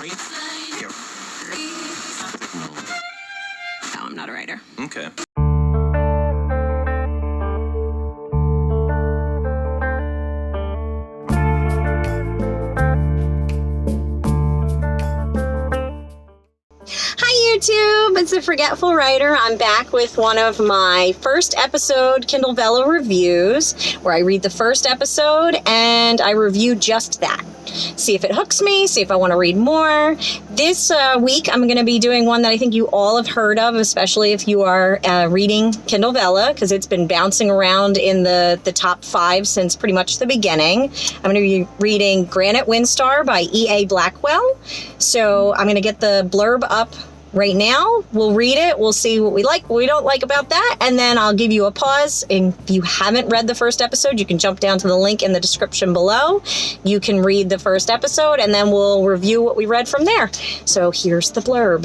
Here. No, I'm not a writer. Okay. Hi YouTube, it's the Forgetful Writer. I'm back with one of my first episode Kindle Vella Reviews, where I read the first episode and I review just that. See if it hooks me, see if I want to read more. This week I'm going to be doing one that I think you all have heard of, especially if you are reading Kindle Vella, because it's been bouncing around in the top 5 since pretty much the beginning. I'm going to be reading Granite Windstarr by E.A. Blackwell. So I'm going to get the blurb up right now. We'll read it. We'll see what we like, what we don't like about that. And then I'll give you a pause. And if you haven't read the first episode, you can jump down to the link in the description below. You can read the first episode and then we'll review what we read from there. So here's the blurb.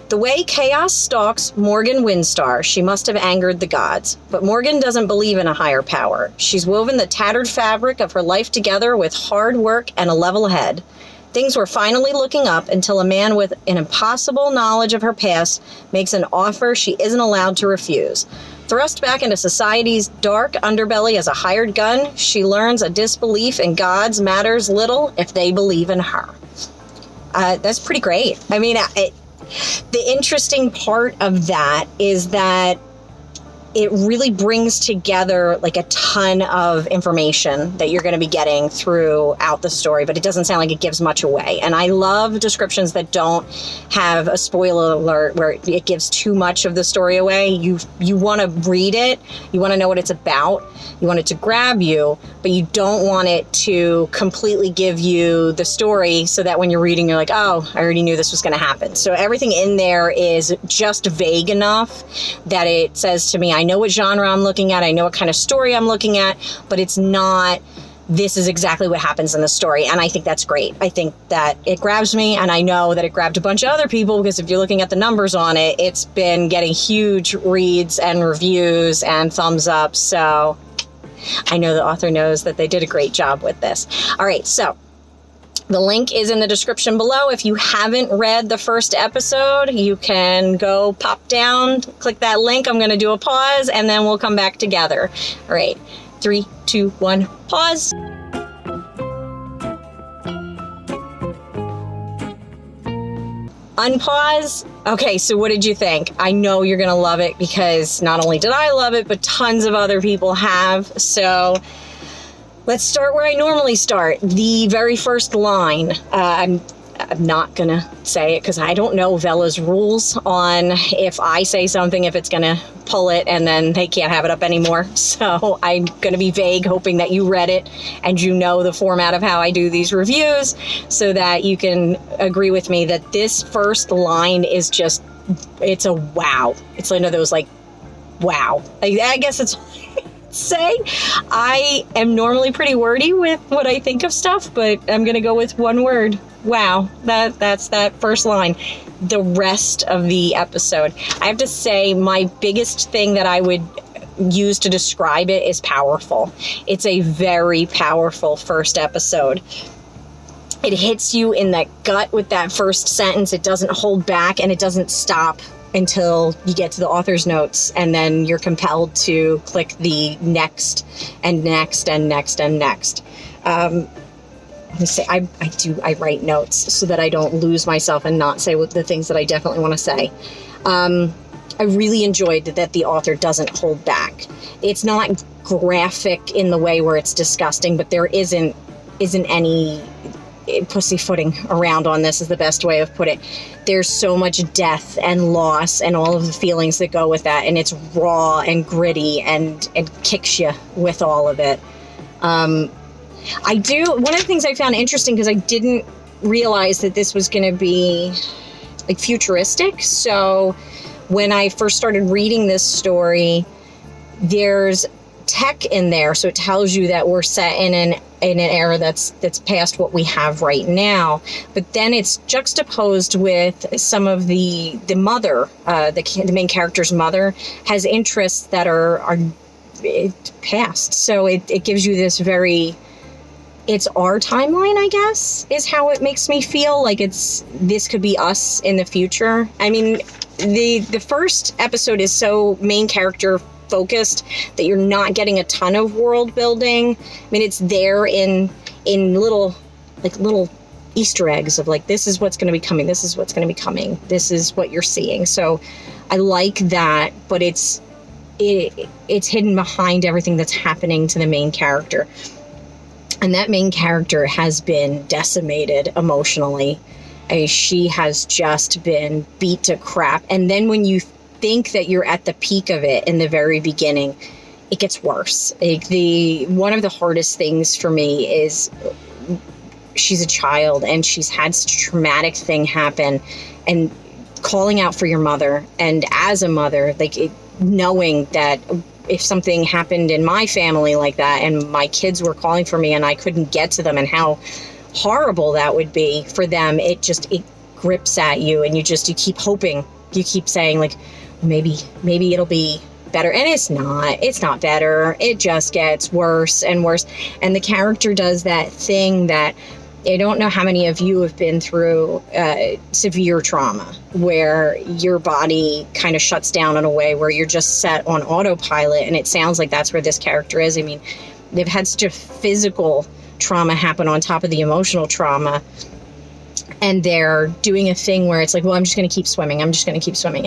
The way chaos stalks Morghan Windstarr, she must have angered the gods. But Morghan doesn't believe in a higher power. She's woven the tattered fabric of her life together with hard work and a level head. Things were finally looking up until a man with an impossible knowledge of her past makes an offer she isn't allowed to refuse. Thrust back into society's dark underbelly as a hired gun, she learns a disbelief in gods matters little if they believe in her. That's pretty great. I mean, the interesting part of that is that it really brings together like a ton of information that you're going to be getting throughout the story, but it doesn't sound like it gives much away. And I love descriptions that don't have a spoiler alert where it gives too much of the story away. You want to read it. You want to know what it's about. You want it to grab you, but you don't want it to completely give you the story so that when you're reading, you're like, oh, I already knew this was going to happen. So everything in there is just vague enough that it says to me, I know what genre I'm looking at, I know what kind of story I'm looking at, but it's not, this is exactly what happens in the story. And I think that's great. I think that it grabs me, and I know that it grabbed a bunch of other people, because if you're looking at the numbers on it, it's been getting huge reads and reviews and thumbs up. So I know the author knows that they did a great job with this. All right, so the link is in the description below. If you haven't read the first episode, you can go pop down, click that link. I'm going to do a pause, and then we'll come back together. All right, 3, 2, 1, pause. Unpause. Okay, so what did you think? I know you're going to love it, because not only did I love it, but tons of other people have. So let's start where I normally start. The very first line. I'm not going to say it because I don't know Vella's rules on if I say something, if it's going to pull it and then they can't have it up anymore. So I'm going to be vague, hoping that you read it and you know the format of how I do these reviews, so that you can agree with me that this first line is just, it's a wow. It's one of those like, wow. I guess it's say. I am normally pretty wordy with what I think of stuff, but I'm going to go with one word. Wow. That's that first line. The rest of the episode, I have to say, my biggest thing that I would use to describe it is powerful. It's a very powerful first episode. It hits you in the gut with that first sentence. It doesn't hold back, and it doesn't stop until you get to the author's notes, and then you're compelled to click the next and next and next and next. I write notes so that I don't lose myself and not say the things that I definitely want to say. I really enjoyed that the author doesn't hold back. It's not graphic in the way where it's disgusting, but there isn't any pussyfooting around on this, is the best way of put it. There's so much death and loss and all of the feelings that go with that, and it's raw and gritty and kicks you with all of it. One of the things I found interesting, because I didn't realize that this was going to be like futuristic. So when I first started reading this story, there's tech in there, so it tells you that we're set in an era that's past what we have right now. But then it's juxtaposed with some of the mother, the main character's mother has interests that are past. So it gives you this very it's our timeline, I guess, is how it makes me feel like this could be us in the future. I mean, the first episode is so main character focused that you're not getting a ton of world building. I mean, it's there in little Easter eggs of like, this is what's going to be coming, this is what's going to be coming, this is what you're seeing. So I like that, but it's hidden behind everything that's happening to the main character. And that main character has been decimated emotionally. I mean, she has just been beat to crap. And then when you think that you're at the peak of it in the very beginning, it gets worse. One of the hardest things for me is she's a child and she's had such a traumatic thing happen, and calling out for your mother. And as a mother, knowing that if something happened in my family like that and my kids were calling for me and I couldn't get to them, and how horrible that would be for them, it grips at you, and you keep hoping, you keep saying like, maybe it'll be better. And it's not better. It just gets worse and worse. And the character does that thing that I don't know how many of you have been through severe trauma, where your body kind of shuts down in a way where you're just set on autopilot. And it sounds like that's where this character is. I mean, they've had such a physical trauma happen on top of the emotional trauma. And they're doing a thing where it's like, well, I'm just going to keep swimming.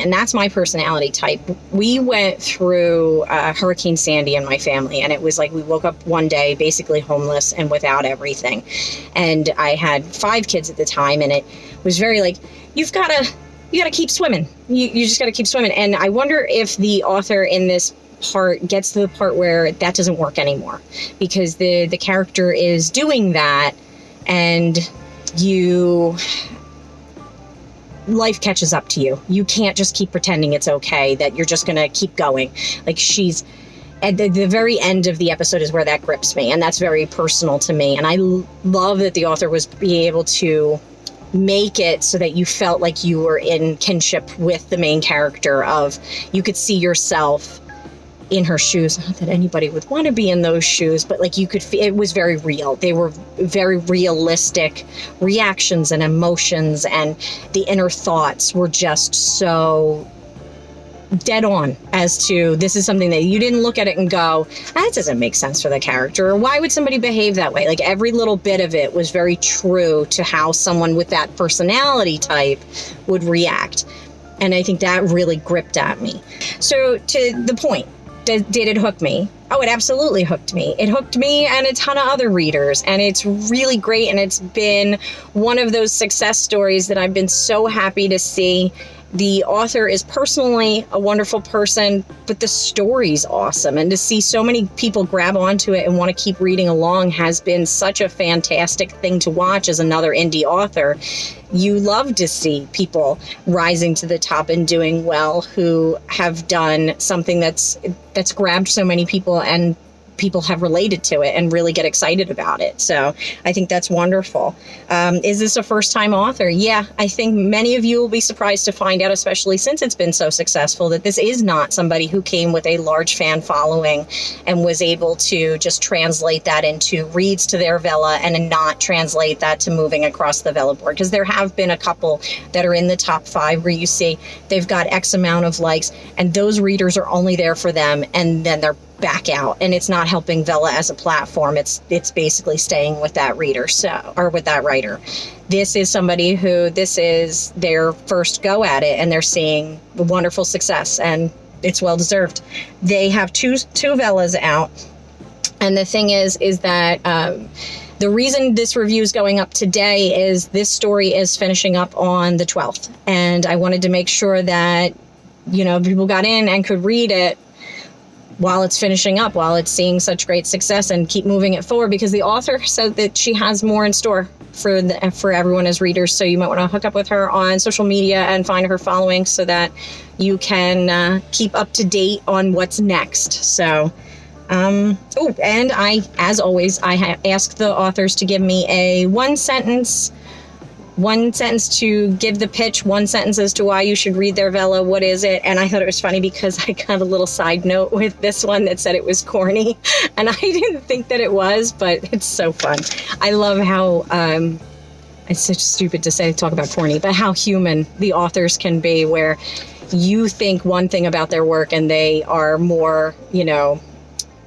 And that's my personality type. We went through Hurricane Sandy in my family. And it was like, we woke up one day basically homeless and without everything. And I had 5 kids at the time. And it was very like, you got to keep swimming. You just got to keep swimming. And I wonder if the author in this part gets to the part where that doesn't work anymore, because the character is doing that, and life catches up to you. You can't just keep pretending it's okay, that you're just going to keep going. Like, she's at the very end of the episode is where that grips me. And that's very personal to me. And I love that the author was being able to make it so that you felt like you were in kinship with the main character, of you could see yourself in her shoes. Not that anybody would want to be in those shoes, but like you could feel it was very real. They were very realistic reactions and emotions, and the inner thoughts were just so dead on as to, this is something that you didn't look at it and go, that doesn't make sense for the character, or why would somebody behave that way? Like, every little bit of it was very true to how someone with that personality type would react. And I think that really gripped at me. So, to the point, did it hook me? Oh, it absolutely hooked me. It hooked me and a ton of other readers, and it's really great. And it's been one of those success stories that I've been so happy to see. The author is personally a wonderful person, but the story's awesome. And to see so many people grab onto it and want to keep reading along has been such a fantastic thing to watch as another indie author. You love to see people rising to the top and doing well, who have done something that's grabbed so many people, and people have related to it and really get excited about it. So I think that's wonderful. Is this a first-time author? Yeah, I think many of you will be surprised to find out, especially since it's been so successful, that this is not somebody who came with a large fan following and was able to just translate that into reads to their Vella and not translate that to moving across the Vella board. Because there have been a couple that are in the top 5 where you see they've got X amount of likes, and those readers are only there for them, and then they're back out, and it's not helping Vella as a platform. It's basically staying with that reader, or with that writer. This is somebody who, this is their first go at it, and they're seeing wonderful success, and it's well deserved. They have two Vellas out, and the thing is that the reason this review is going up today is this story is finishing up on the 12th, and I wanted to make sure that people got in and could read it while it's finishing up, while it's seeing such great success, and keep moving it forward, because the author said that she has more in store for everyone as readers. So you might want to hook up with her on social media and find her following so that you can keep up to date on what's next. So, and I, as always, I ask the authors to give me a 1-sentence one sentence to give the pitch, one sentence as to why you should read their Vella. What is it? And I thought it was funny because I got a little side note with this one that said it was corny, and I didn't think that it was, but it's so fun. I love how it's such stupid to talk about corny, but how human the authors can be, where you think one thing about their work and they are more,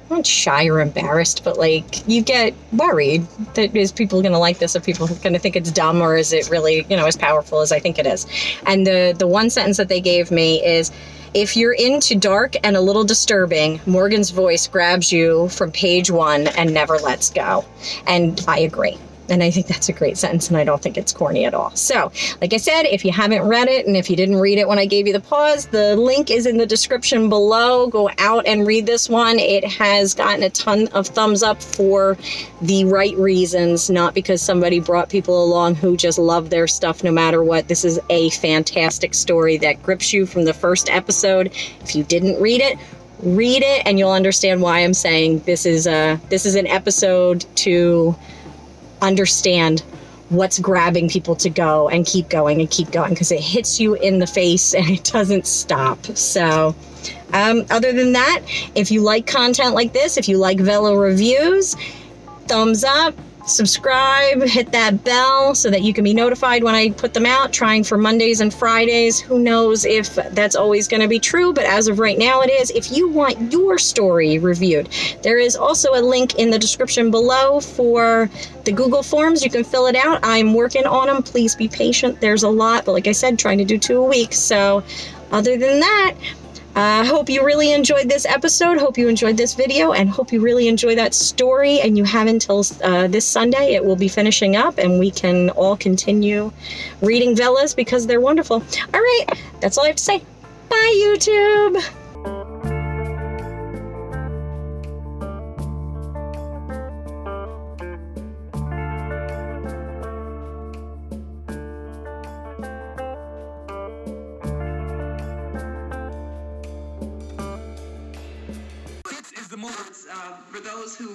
not shy or embarrassed, but like you get worried that is people going to like this, or people going to think it's dumb, or is it really, as powerful as I think it is. And the one sentence that they gave me is, if you're into dark and a little disturbing, Morghan's voice grabs you from page 1 and never lets go. And I agree. And I think that's a great sentence, and I don't think it's corny at all. So, like I said, if you haven't read it, and if you didn't read it when I gave you the pause, the link is in the description below. Go out and read this one. It has gotten a ton of thumbs up for the right reasons, not because somebody brought people along who just love their stuff no matter what. This is a fantastic story that grips you from the first episode. If you didn't read it and you'll understand why I'm saying this is an episode to understand what's grabbing people to go and keep going, because it hits you in the face and it doesn't stop. So other than that, if you like content like this, if you like Vella Reviews, thumbs up, subscribe, hit that bell so that you can be notified when I put them out. Trying for Mondays and Fridays. Who knows if that's always going to be true, but as of right now it is. If you want your story reviewed, there is also a link in the description below for the Google Forms. You can fill it out. I'm working on them. Please be patient. There's a lot, but like I said, trying to do 2 a week. So other than that, I hope you really enjoyed this episode, hope you enjoyed this video, and hope you really enjoy that story. And you have until this Sunday. It will be finishing up, and we can all continue reading Vellas because they're wonderful. All right, that's all I have to say. Bye, YouTube! This is the moment for those who